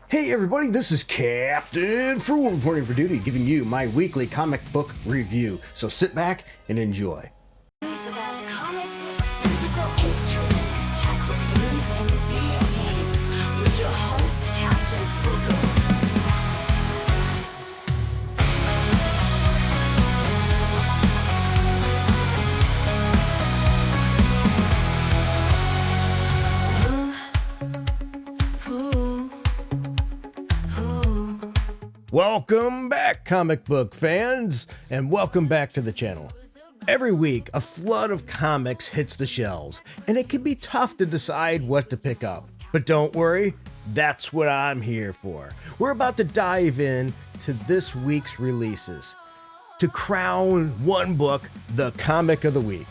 Hey everybody, this is Captain Frugal reporting for duty, giving you my weekly comic book review. So sit back and enjoy. News about comic books, musical instruments, tech reviews, and video games with your host, Captain Frugal. Welcome back, comic book fans, and welcome back to the channel. Every week, a flood of comics hits the shelves, and it can be tough to decide what to pick up. But don't worry, that's what I'm here for. We're about to dive in to this week's releases to crown one book the comic of the week.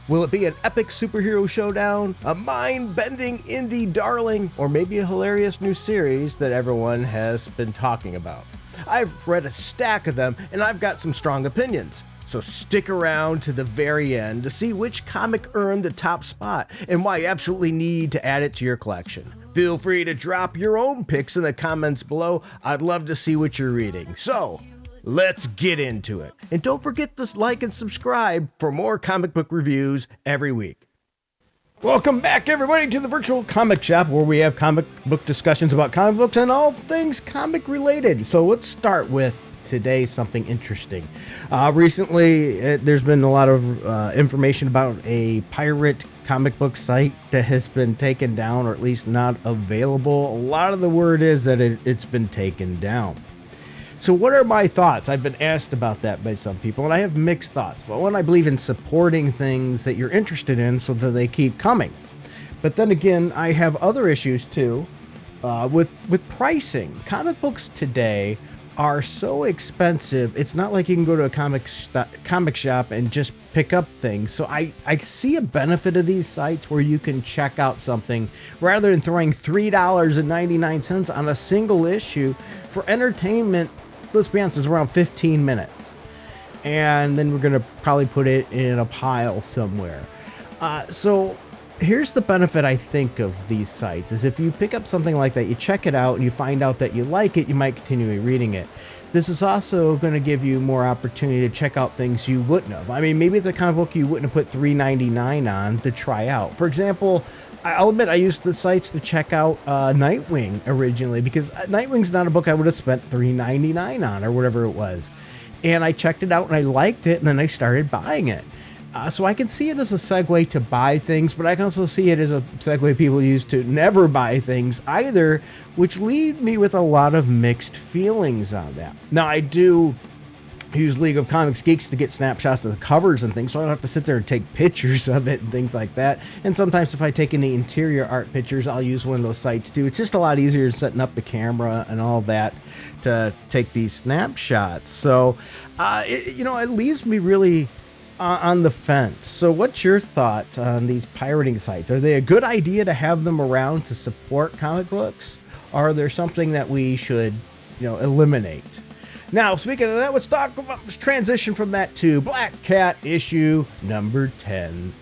Will it be an epic superhero showdown, a mind-bending indie darling, or maybe a hilarious new series that everyone has been talking about? I've read a stack of them, and I've got some strong opinions. So stick around to the very end to see which comic earned the top spot and why you absolutely need to add it to your collection. Feel free to drop your own picks in the comments below. I'd love to see what you're reading. So, let's get into it. And don't forget to like and subscribe for more comic book reviews every week. Welcome back, everybody, to the virtual comic shop where we have comic book discussions about comic books and all things comic related. So let's start with today something interesting. Recently, there's been a lot of information about a pirate comic book site that has been taken down, or at least not available. A lot of the word is that it's been taken down. So what are my thoughts? I've been asked about that by some people, and I have mixed thoughts. But one, I believe in supporting things that you're interested in so that they keep coming. But then again, I have other issues too with pricing. Comic books today are so expensive. It's not like you can go to a comic shop and just pick up things. So I see a benefit of these sites where you can check out something rather than throwing $3.99 on a single issue for entertainment. Let's be honest, it's around 15 minutes. And then we're going to probably put it in a pile somewhere. So here's the benefit, I think, of these sites is if you pick up something like that, you check it out and you find out that you like it, you might continue reading it. This is also going to give you more opportunity to check out things you wouldn't have. I mean, maybe it's a comic book you wouldn't have put $3.99 on to try out. For example, I'll admit I used the sites to check out Nightwing originally because Nightwing's not a book I would have spent $3.99 on or whatever it was. And I checked it out and I liked it, and then I started buying it. So I can see it as a segue to buy things, but I can also see it as a segue people use to never buy things either, which lead me with a lot of mixed feelings on that. Now, I do use League of Comic Geeks to get snapshots of the covers and things, so I don't have to sit there and take pictures of it and things like that. And sometimes if I take any interior art pictures, I'll use one of those sites too. It's just a lot easier setting up the camera and all that to take these snapshots. So, it leaves me really on the fence. So what's your thoughts on these pirating sites? Are they a good idea to have them around to support comic books? Or are there something that we should, eliminate? Now, speaking of that, let's transition from that to Black Cat issue number 10.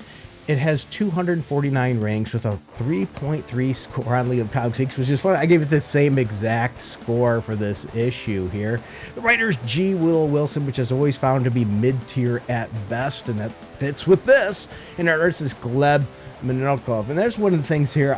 It has 249 ranks with a 3.3 score on League of Comic Geeks, which is fun. I gave it the same exact score for this issue here. The writer's Willow Wilson, which is always found to be mid-tier at best, and that fits with this. And our artist is Gleb Minokov. And there's one of the things here.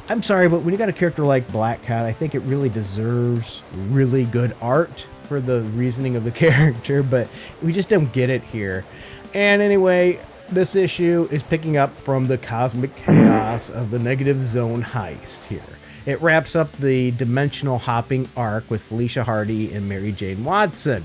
I'm sorry, but when you got a character like Black Cat, I think it really deserves really good art for the reasoning of the character, but we just don't get it here. And anyway, this issue is picking up from the cosmic chaos of the Negative Zone heist here. It wraps up the dimensional hopping arc with Felicia Hardy and Mary Jane Watson.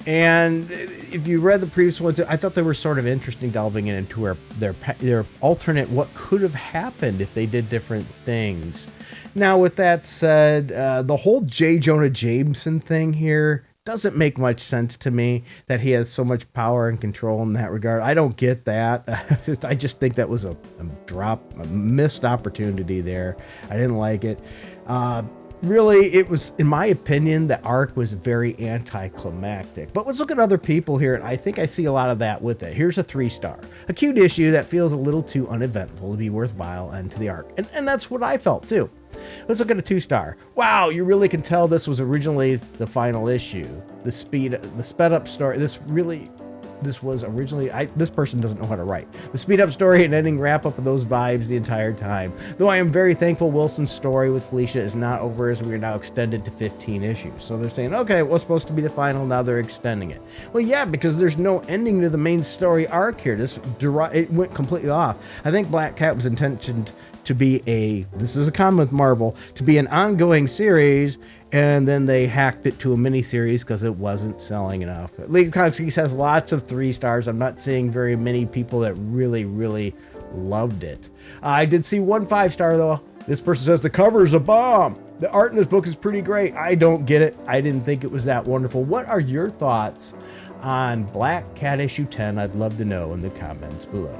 And if you read the previous ones, I thought they were sort of interesting, delving into their alternate what could have happened if they did different things. Now, with that said, the whole Jonah Jameson thing here doesn't make much sense to me, that he has so much power and control in that regard. I don't get that. I just think that was a missed opportunity there. I didn't like it. Really, it was, in my opinion, the arc was very anticlimactic. But let's look at other people here, and I think I see a lot of that with it. Here's a 3-star. A cute issue that feels a little too uneventful to be worthwhile end to the arc. And that's what I felt, too. Let's look at a 2-star. Wow, you really can tell this was originally the final issue. The sped up story. This was originally, this person doesn't know how to write. The speed up story and ending wrap up of those vibes the entire time. Though I am very thankful Wilson's story with Felicia is not over, as we are now extended to 15 issues. So they're saying, okay, it was supposed to be the final, now they're extending it. Well, yeah, because there's no ending to the main story arc here. It went completely off. I think Black Cat was intentioned to be this is a common with Marvel, to be an ongoing series, and then they hacked it to a mini-series because it wasn't selling enough. League of Comic Geeks has lots of 3 stars. I'm not seeing very many people that really, really loved it. I did see one 5-star, though. This person says, the cover is a bomb. The art in this book is pretty great. I don't get it. I didn't think it was that wonderful. What are your thoughts on Black Cat issue 10? I'd love to know in the comments below.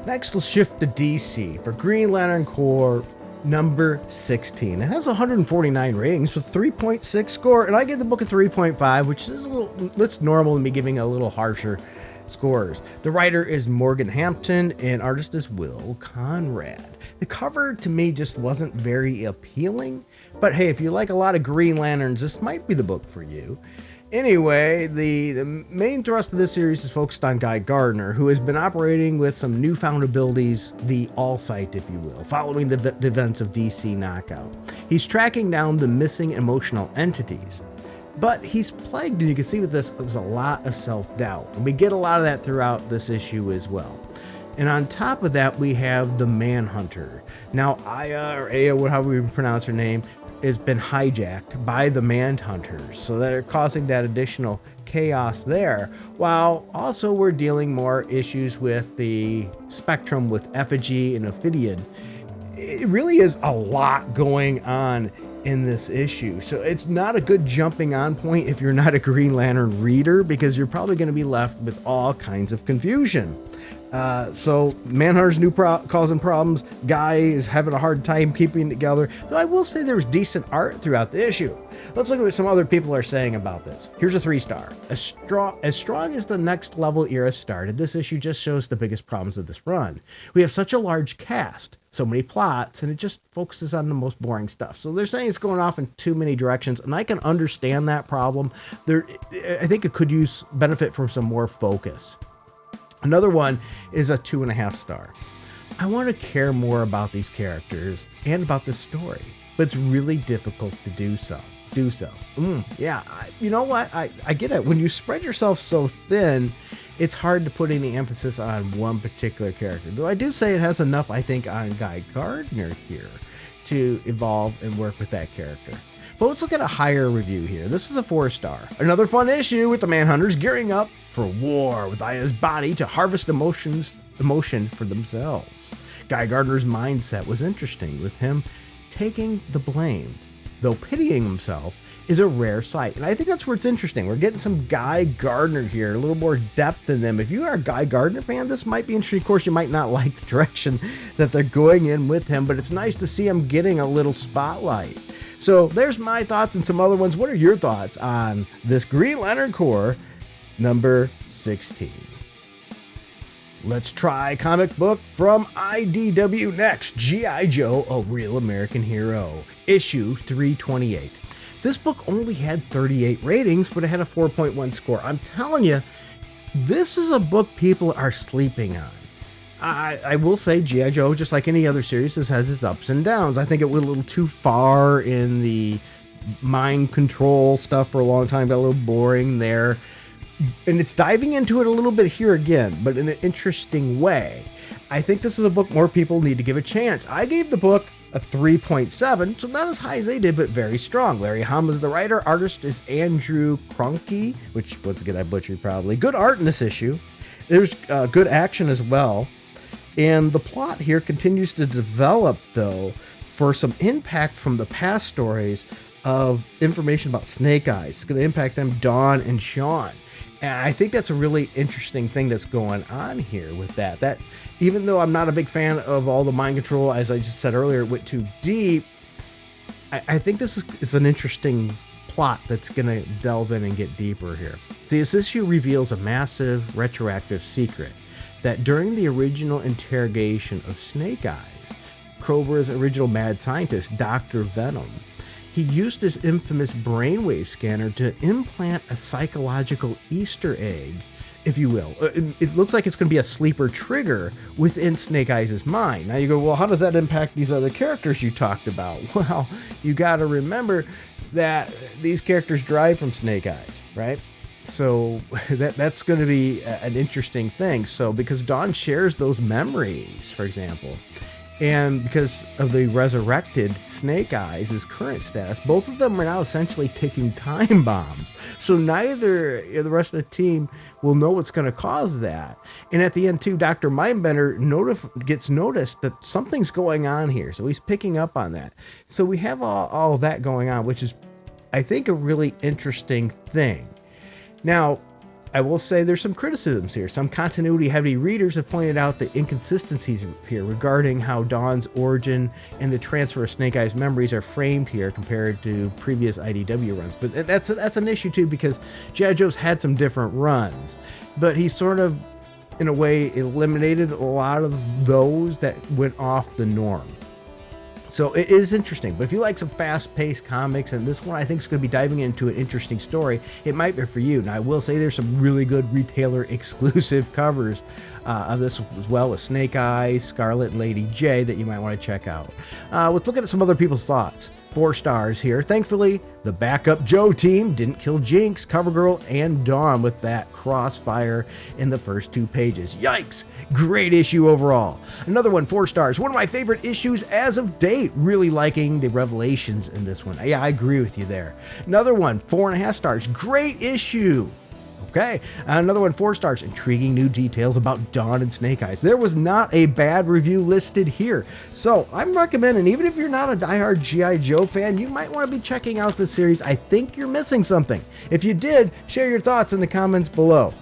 Next, we'll shift to DC for Green Lantern Corps number 16. It has 149 ratings with 3.6 score, and I give the book a 3.5, which is that's normal in me giving a little harsher scores. The writer is Morgan Hampton, and artist is Will Conrad. The cover to me just wasn't very appealing, but hey, if you like a lot of Green Lanterns, this might be the book for you. Anyway, the main thrust of this series is focused on Guy Gardner, who has been operating with some newfound abilities, the All-Sight, if you will, following the events of DC Knockout. He's tracking down the missing emotional entities, but he's plagued, and you can see with this, there's a lot of self-doubt, and we get a lot of that throughout this issue as well. And on top of that, we have the Manhunter. Now, Aya, or Aya, however we pronounce her name, has been hijacked by the Manhunters, so they're causing that additional chaos there, while also we're dealing more issues with the Spectrum with Effigy and Ophidian. It really is a lot going on in this issue, so it's not a good jumping on point if you're not a Green Lantern reader, because you're probably going to be left with all kinds of confusion. So Manhunter's causing problems. Guy is having a hard time keeping it together. Though I will say there's decent art throughout the issue. Let's look at what some other people are saying about this. Here's a 3-star. As strong as the next level era started, this issue just shows the biggest problems of this run. We have such a large cast, so many plots, and it just focuses on the most boring stuff. So they're saying it's going off in too many directions, and I can understand that problem. I think it could benefit from some more focus. Another one is a 2.5-star. I want to care more about these characters and about this story, but it's really difficult to do so. Yeah, you know what? I get it. When you spread yourself so thin, it's hard to put any emphasis on one particular character. Though I do say it has enough, I think, on Guy Gardner here to evolve and work with that character. But let's look at a higher review here. This is a 4-star. Another fun issue with the Manhunters gearing up for war with Aya's body to harvest emotion for themselves. Guy Gardner's mindset was interesting, with him taking the blame, though pitying himself is a rare sight. And I think that's where it's interesting. We're getting some Guy Gardner here, a little more depth in them. If you are a Guy Gardner fan, this might be interesting. Of course, you might not like the direction that they're going in with him, but it's nice to see him getting a little spotlight. So there's my thoughts and some other ones. What are your thoughts on this Green Lantern Corps number 16? Let's try comic book from IDW next. G.I. Joe, A Real American Hero, issue 328. This book only had 38 ratings, but it had a 4.1 score. I'm telling you, this is a book people are sleeping on. I will say G.I. Joe, just like any other series, this has its ups and downs. I think it went a little too far in the mind control stuff for a long time, got a little boring there. And it's diving into it a little bit here again, but in an interesting way. I think this is a book more people need to give a chance. I gave the book a 3.7, so not as high as they did, but very strong. Larry Hama is the writer. Artist is Andrew Kroenke, which, once again, I butchered probably. Good art in this issue. There's good action as well. And the plot here continues to develop, though, for some impact from the past stories of information about Snake Eyes. It's going to impact them, Dawn and Sean. And I think that's a really interesting thing that's going on here with that. That even though I'm not a big fan of all the mind control, as I just said earlier, it went too deep, I think this is an interesting plot that's going to delve in and get deeper here. See, this issue reveals a massive retroactive secret that during the original interrogation of Snake Eyes, Cobra's original mad scientist, Dr. Venom. He used his infamous Brainwave Scanner to implant a psychological Easter egg, if you will. It looks like it's going to be a sleeper trigger within Snake Eyes' mind. Now you go, well, how does that impact these other characters you talked about? Well, you got to remember that these characters derive from Snake Eyes, right? So that's going to be an interesting thing. So because Dawn shares those memories, for example, and because of the resurrected Snake Eyes' his current status, both of them are now essentially ticking time bombs. So neither the rest of the team will know what's going to cause that. And at the end, too, Dr. Mindbender gets noticed that something's going on here. So he's picking up on that. So we have all of that going on, which is, I think, a really interesting thing. Now, I will say there's some criticisms here. Some continuity-heavy readers have pointed out the inconsistencies here regarding how Dawn's origin and the transfer of Snake Eyes memories are framed here compared to previous IDW runs. But that's an issue, too, because G.I. Joe's had some different runs. But he sort of, in a way, eliminated a lot of those that went off the norm. So it is interesting, but if you like some fast-paced comics, and this one I think is going to be diving into an interesting story, it might be for you. Now, I will say there's some really good retailer exclusive covers of this as well, with Snake Eyes, Scarlet, and Lady J that you might want to check out. Let's look at some other people's thoughts. 4 stars here. Thankfully, the backup Joe team didn't kill Jinx, CoverGirl, and Dawn with that crossfire in the first 2 pages. Yikes! Great issue overall. Another one, 4 stars. One of my favorite issues as of date. Really liking the revelations in this one. Yeah, I agree with you there. Another one, 4.5 stars. Great issue. Okay, another one, 4 stars. Intriguing new details about Dawn and Snake Eyes. There was not a bad review listed here. So I'm recommending, even if you're not a diehard G.I. Joe fan, you might want to be checking out this series. I think you're missing something. If you did, share your thoughts in the comments below.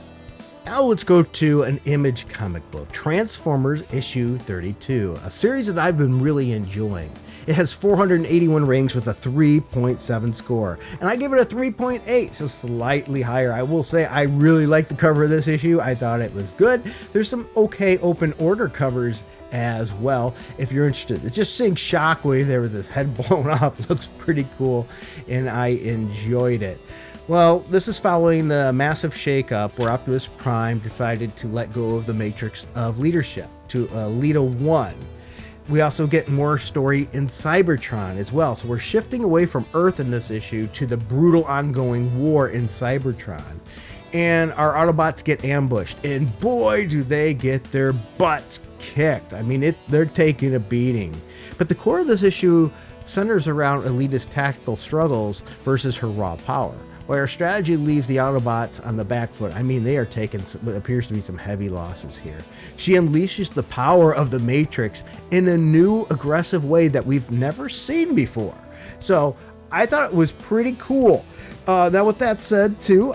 Now let's go to an Image comic book, Transformers issue 32, a series that I've been really enjoying. It has 481 ratings with a 3.7 score, and I give it a 3.8, so slightly higher. I will say I really like the cover of this issue. I thought it was good. There's some okay open order covers as well, if you're interested. It's just seeing Shockwave there with his head blown off looks pretty cool, and I enjoyed it. Well, this is following the massive shakeup where Optimus Prime decided to let go of the matrix of leadership to Lita 1. We also get more story in Cybertron as well. So we're shifting away from Earth in this issue to the brutal ongoing war in Cybertron. And our Autobots get ambushed, and boy, do they get their butts kicked. I mean, they're taking a beating. But the core of this issue centers around Elita's tactical struggles versus her raw power, where her strategy leaves the Autobots on the back foot. I mean, they are taking what appears to be some heavy losses here. She unleashes the power of the Matrix in a new aggressive way that we've never seen before. So I thought it was pretty cool. Now with that said too,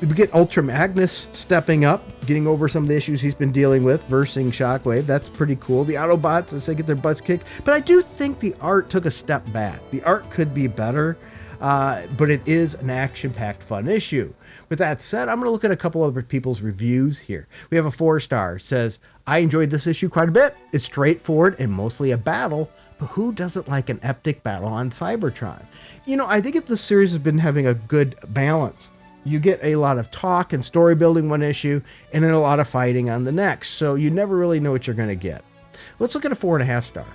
we get Ultra Magnus stepping up, getting over some of the issues he's been dealing with, versing Shockwave. That's pretty cool. The Autobots, as they get their butts kicked. But I do think the art took a step back. The art could be better. But it is an action-packed fun issue. With that said, I'm going to look at a couple other people's reviews here. We have a 4-star. Says, I enjoyed this issue quite a bit. It's straightforward and mostly a battle, but who doesn't like an epic battle on Cybertron? You know, I think if the series has been having a good balance, you get a lot of talk and story building one issue, and then a lot of fighting on the next, so you never really know what you're going to get. Let's look at a 4.5 star.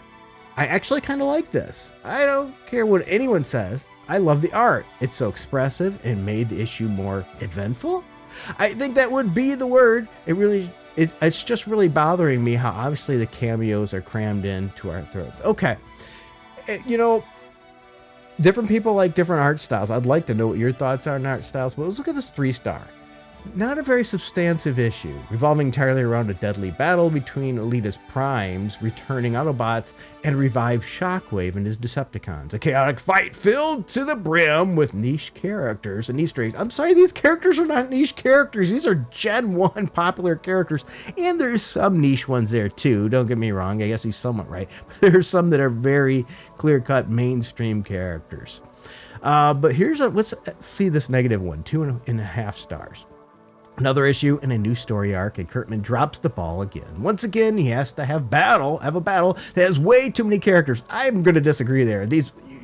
I actually kind of like this. I don't care what anyone says. I love the art. It's so expressive and made the issue more eventful. I think that would be the word. It's just really bothering me how obviously the cameos are crammed into our throats. Okay. You know, different people like different art styles. I'd like to know what your thoughts are on art styles, but let's look at this 3-star. Not a very substantive issue, revolving entirely around a deadly battle between Elita's Primes, returning Autobots, and revived Shockwave and his Decepticons. A chaotic fight filled to the brim with niche characters and Easter eggs. I'm sorry, these characters are not niche characters. These are Gen 1 popular characters, and there's some niche ones there too. Don't get me wrong, I guess he's somewhat right. But there's some that are very clear-cut mainstream characters. But let's see this negative one, 2.5 stars. Another issue and a new story arc, and Kurtman drops the ball again. Once again, he has to have a battle that has way too many characters. I'm going to disagree there.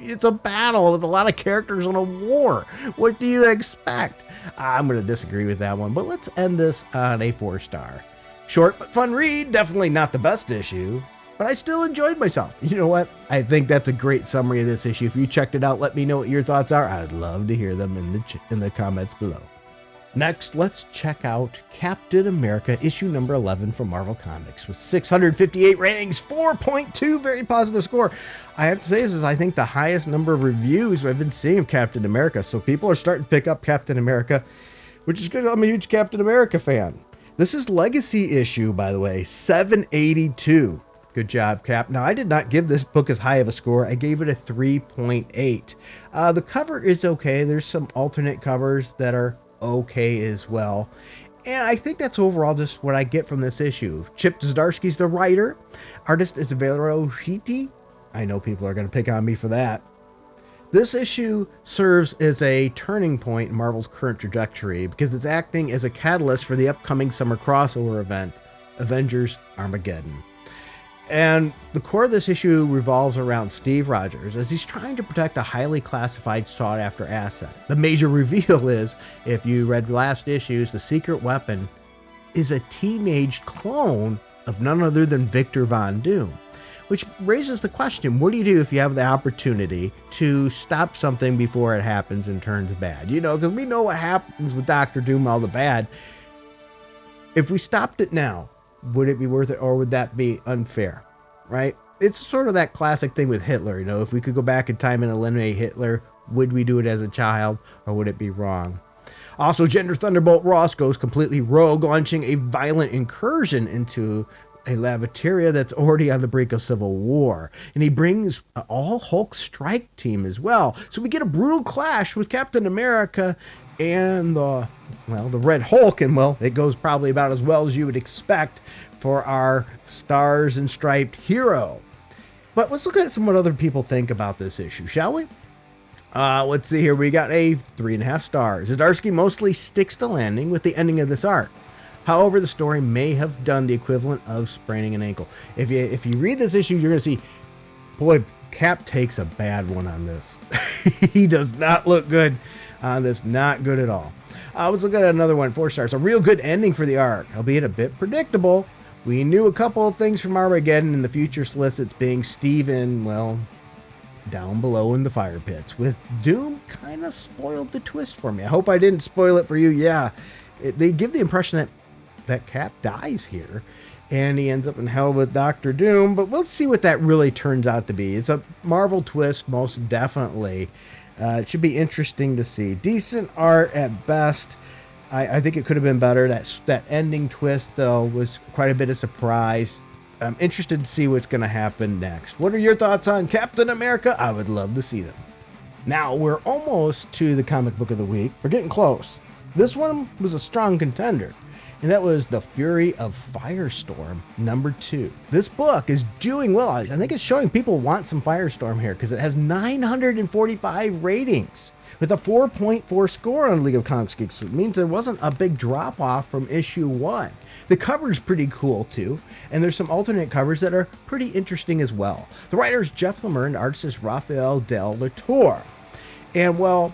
It's a battle with a lot of characters in a war. What do you expect? I'm going to disagree with that one, but let's end this on a 4-star. Short but fun read, definitely not the best issue, but I still enjoyed myself. You know what? I think that's a great summary of this issue. If you checked it out, let me know what your thoughts are. I'd love to hear them in the comments below. Next, let's check out Captain America issue number 11 from Marvel Comics with 658 ratings, 4.2, very positive score. I have to say, this is, I think, the highest number of reviews I've been seeing of Captain America, so people are starting to pick up Captain America, which is good. I'm a huge Captain America fan. This is Legacy issue, by the way, 782. Good job, Cap. Now, I did not give this book as high of a score. I gave it a 3.8. The cover is okay. There's some alternate covers that are okay as well, and I think that's overall just what I get from this issue. Chip Zdarsky's the writer. Artist is Valerio Schiti. I know people are going to pick on me for that. This issue serves as a turning point in Marvel's current trajectory because it's acting as a catalyst for the upcoming summer crossover event, Avengers Armageddon. And the core of this issue revolves around Steve Rogers as he's trying to protect a highly classified, sought-after asset. The major reveal is, if you read last issues, the secret weapon is a teenage clone of none other than Victor Von Doom. Which raises the question, what do you do if you have the opportunity to stop something before it happens and turns bad? You know, because we know what happens with Dr. Doom, all the bad. If we stopped it now, would it be worth it, or would that be unfair, right? It's sort of that classic thing with Hitler. You know, if we could go back in time and eliminate Hitler, would we do it as a child, or would it be wrong? Also, Gender Thunderbolt Ross goes completely rogue, launching a violent incursion into a Latveria that's already on the brink of civil war. And he brings an all-Hulk strike team as well. So we get a brutal clash with Captain America and the Red Hulk, and well, it goes probably about as well as you would expect for our stars and striped hero. But let's look at what other people think about this issue, shall we? Let's see here. We got a 3.5 stars. Zdarsky mostly sticks to landing with the ending of this arc. However, the story may have done the equivalent of spraining an ankle. If you read this issue, you're going to see, boy, Cap takes a bad one on this. He does not look good on this. Not good at all. Let's look at another one, 4 stars. A real good ending for the arc, albeit a bit predictable. We knew a couple of things from Armageddon, and the future solicits being Steven, well, down below in the fire pits. With Doom, kind of spoiled the twist for me. I hope I didn't spoil it for you. Yeah, they give the impression that Cap dies here, and he ends up in hell with Dr. Doom, but we'll see what that really turns out to be. It's a Marvel twist, most definitely. It should be interesting to see. Decent art at best. I think it could have been better. That ending twist, though, was quite a bit of surprise. I'm interested to see what's going to happen next. What are your thoughts on Captain America? I would love to see them. Now, we're almost to the comic book of the week. We're getting close. This one was a strong contender, and that was The Fury of Firestorm, number 2. This book is doing well. I think it's showing people want some Firestorm here because it has 945 ratings with a 4.4 score on League of Comic Geeks. So it means there wasn't a big drop-off from issue 1. The cover's pretty cool, too, and there's some alternate covers that are pretty interesting as well. The writer is Jeff Lemire and the artist is Rafael Del Latour. And, well,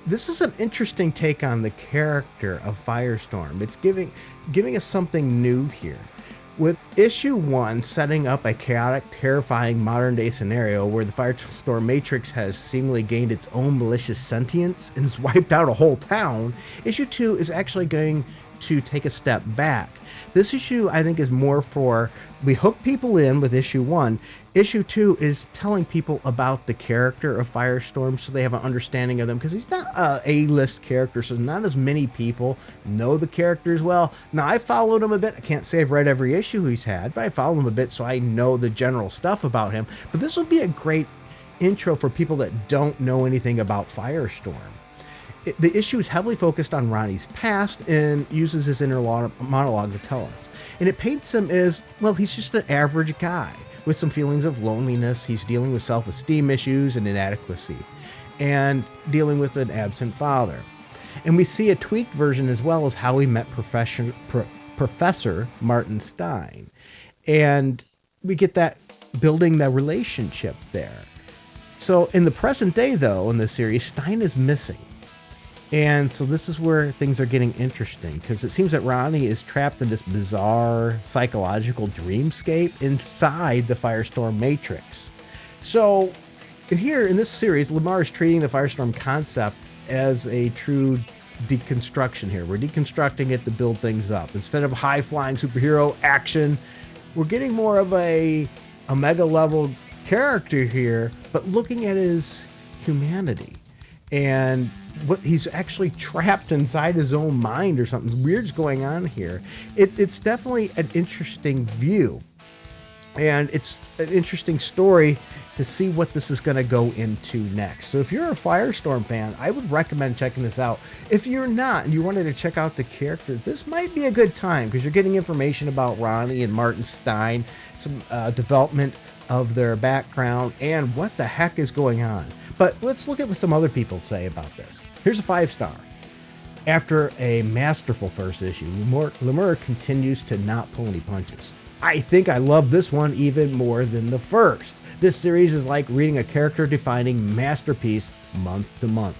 this is an interesting take on the character of Firestorm. It's giving us something new here. With issue 1 setting up a chaotic, terrifying modern-day scenario where the Firestorm Matrix has seemingly gained its own malicious sentience and has wiped out a whole town, issue 2 is actually going to take a step back. This issue, I think, is more for, we hook people in with issue 1. Issue 2 is telling people about the character of Firestorm so they have an understanding of them, because he's not a A-list character, so not as many people know the character as well. Now, I followed him a bit. I can't say I've read every issue he's had, but I followed him a bit so I know the general stuff about him. But this would be a great intro for people that don't know anything about Firestorm. The issue is heavily focused on Ronnie's past and uses his inner monologue to tell us. And it paints him as, well, he's just an average guy with some feelings of loneliness. He's dealing with self-esteem issues and inadequacy and dealing with an absent father. And we see a tweaked version as well as how he met Professor Martin Stein. And we get that building the relationship there. So in the present day, though, in this series, Stein is missing. And so this is where things are getting interesting, because it seems that Ronnie is trapped in this bizarre psychological dreamscape inside the Firestorm Matrix. So here in this series, Lemire is treating the Firestorm concept as a true deconstruction here. We're deconstructing it to build things up. Instead of high-flying superhero action, we're getting more of a Omega-level character here, but looking at his humanity and what he's actually trapped inside his own mind, or something weird's going on here. It's definitely an interesting view, and it's an interesting story to see what this is going to go into next. So if you're a Firestorm fan, I would recommend checking this out. If you're not and you wanted to check out the character, this might be a good time, because you're getting information about Ronnie and Martin Stein, some development of their background, and what the heck is going on. But let's look at what some other people say about this. Here's a 5-star. After a masterful first issue, Lemire continues to not pull any punches. I think I love this one even more than the first. This series is like reading a character-defining masterpiece month to month.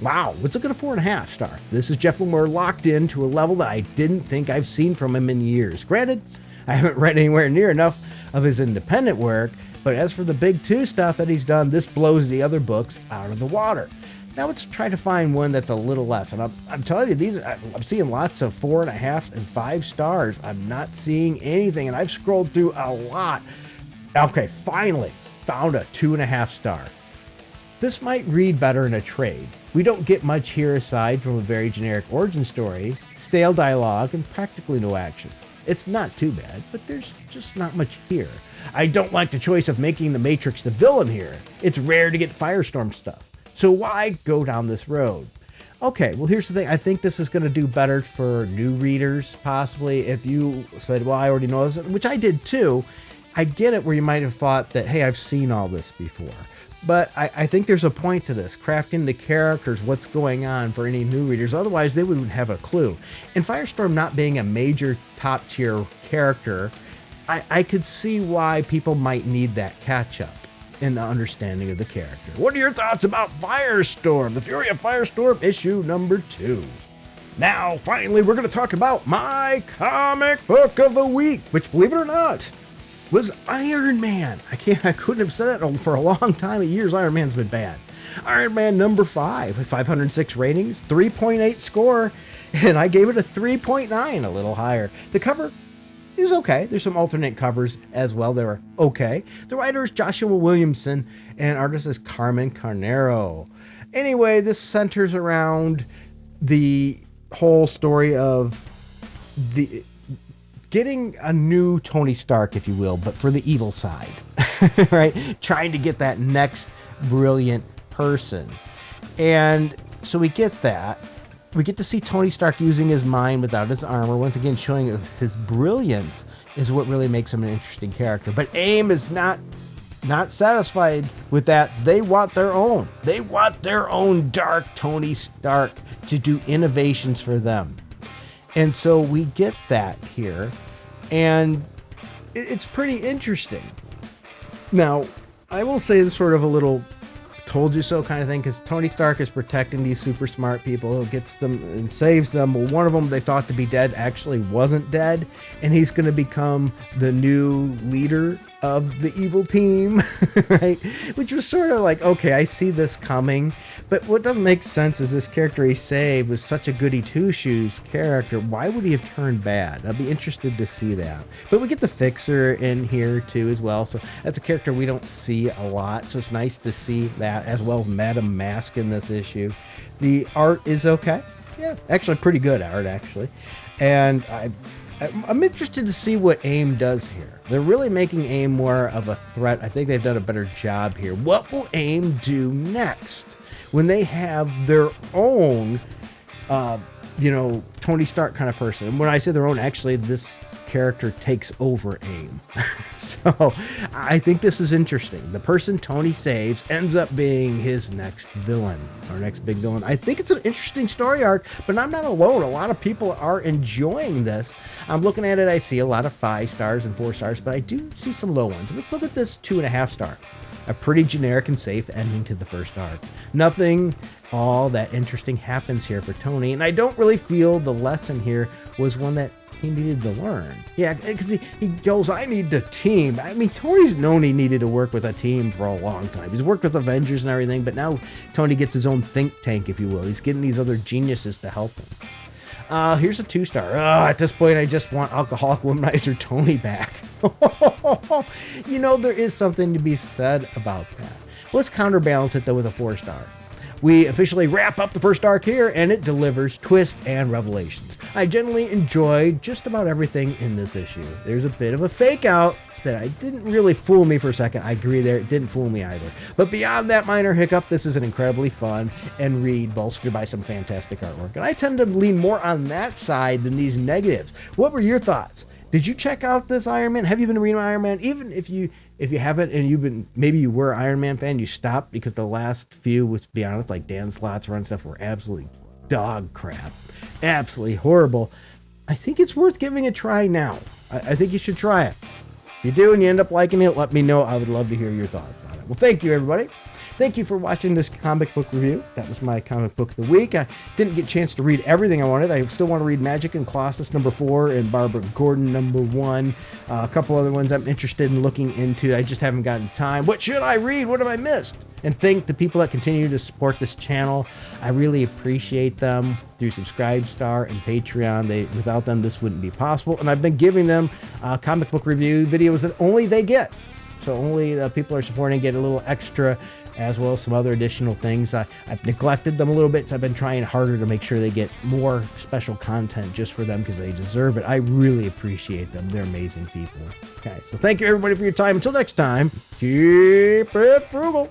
Wow, let's look at a 4.5 star. This is Jeff Lemire locked in to a level that I didn't think I've seen from him in years. Granted, I haven't read anywhere near enough of his independent work, but as for the big 2 stuff that he's done, this blows the other books out of the water. Now let's try to find one that's a little less. And I'm telling you, I'm seeing lots of 4.5 and 5 stars. I'm not seeing anything, and I've scrolled through a lot. Okay, finally found a 2.5 star. This might read better in a trade. We don't get much here aside from a very generic origin story, stale dialogue, and practically no action. It's not too bad, but there's just not much here. I don't like the choice of making the Matrix the villain here. It's rare to get Firestorm stuff. So why go down this road? Okay, well, here's the thing. I think this is going to do better for new readers, possibly. If you said, well, I already know this, which I did too, I get it where you might have thought that, hey, I've seen all this before. But I think there's a point to this, crafting the characters, what's going on for any new readers. Otherwise, they wouldn't have a clue. And Firestorm not being a major top-tier character, I could see why people might need that catch-up in the understanding of the character. What are your thoughts about Firestorm? The Fury of Firestorm, issue number 2. Now, finally, we're going to talk about my comic book of the week, which, believe it or not, was Iron Man. I couldn't have said that for a long time. Years Iron Man's been bad. Iron Man number 5 with 506 ratings, 3.8 score, and I gave it a 3.9, a little higher. The cover is okay. There's some alternate covers as well. They were okay. The writer is Joshua Williamson, and artist is Carmen Carnero. Anyway, this centers around the whole story of the getting a new Tony Stark, if you will, but for the evil side, right? Trying to get that next brilliant person. And so we get that. We get to see Tony Stark using his mind without his armor. Once again, showing his brilliance is what really makes him an interesting character. But A.I.M is not satisfied with that. They want their own. They want their own dark Tony Stark to do innovations for them. And so we get that here, and it's pretty interesting. Now, I will say it's sort of a little told you so kind of thing, because Tony Stark is protecting these super smart people, gets them and saves them. Well, one of them they thought to be dead actually wasn't dead, and he's going to become the new leader of the evil team, right? Which was sort of like, okay, I see this coming. But what doesn't make sense is this character he saved was such a goody two-shoes character. Why would he have turned bad? I'd be interested to see that. But we get the Fixer in here too as well. So that's a character we don't see a lot. So it's nice to see that, as well as Madam Mask in this issue. The art is okay. Yeah, actually pretty good art, actually. And I'm interested to see what A.I.M does here. They're really making A.I.M more of a threat. I think they've done a better job here. What will A.I.M do next when they have their own, Tony Stark kind of person? And when I say their own, actually, this character takes over A.I.M. So I think this is interesting. The person Tony saves ends up being his next villain, our next big villain. I think it's an interesting story arc, but I'm not alone. A lot of people are enjoying this. I'm looking at it, I see a lot of 5 stars and 4 stars, but I do see some low ones. Let's look at this 2.5 star. A pretty generic and safe ending to the first arc. Nothing all that interesting happens here for Tony, and I don't really feel the lesson here was one that he needed to learn. Yeah, because he goes, I need to team. I mean, Tony's known he needed to work with a team for a long time. He's worked with Avengers and everything, but now Tony gets his own think tank, if you will. He's getting these other geniuses to help him. Here's a 2 star. At this point, I just want alcoholic womanizer Tony back. You know, there is something to be said about that. Let's counterbalance it, though, with a 4 star. We officially wrap up the first arc here, and it delivers twists and revelations. I generally enjoyed just about everything in this issue. There's a bit of a fake out that I didn't really fool me for a second. I agree there, it didn't fool me either. But beyond that minor hiccup, this is an incredibly fun and read bolstered by some fantastic artwork. And I tend to lean more on that side than these negatives. What were your thoughts? Did you check out this Iron Man? Have you been reading Iron Man? Even if you haven't, and maybe you were an Iron Man fan, you stopped because the last few, let's be honest, like Dan Slott's run stuff, were absolutely dog crap, absolutely horrible. I think it's worth giving a try now. I think you should try it. If you do and you end up liking it, let me know. I would love to hear your thoughts on it. Well, thank you, everybody. Thank you for watching this comic book review. That was my comic book of the week. I didn't get a chance to read everything I wanted. I still want to read Magic and Colossus #4 and Barbara Gordon #1. A couple other ones I'm interested in looking into. I just haven't gotten time. What should I read? What have I missed? And thank the people that continue to support this channel. I really appreciate them through Subscribestar and Patreon. Without them, this wouldn't be possible. And I've been giving them comic book review videos that only they get. So only the people are supporting get a little extra, as well as some other additional things. I've neglected them a little bit, so I've been trying harder to make sure they get more special content just for them because they deserve it. I really appreciate them. They're amazing people. Okay, so thank you everybody for your time. Until next time, keep it frugal.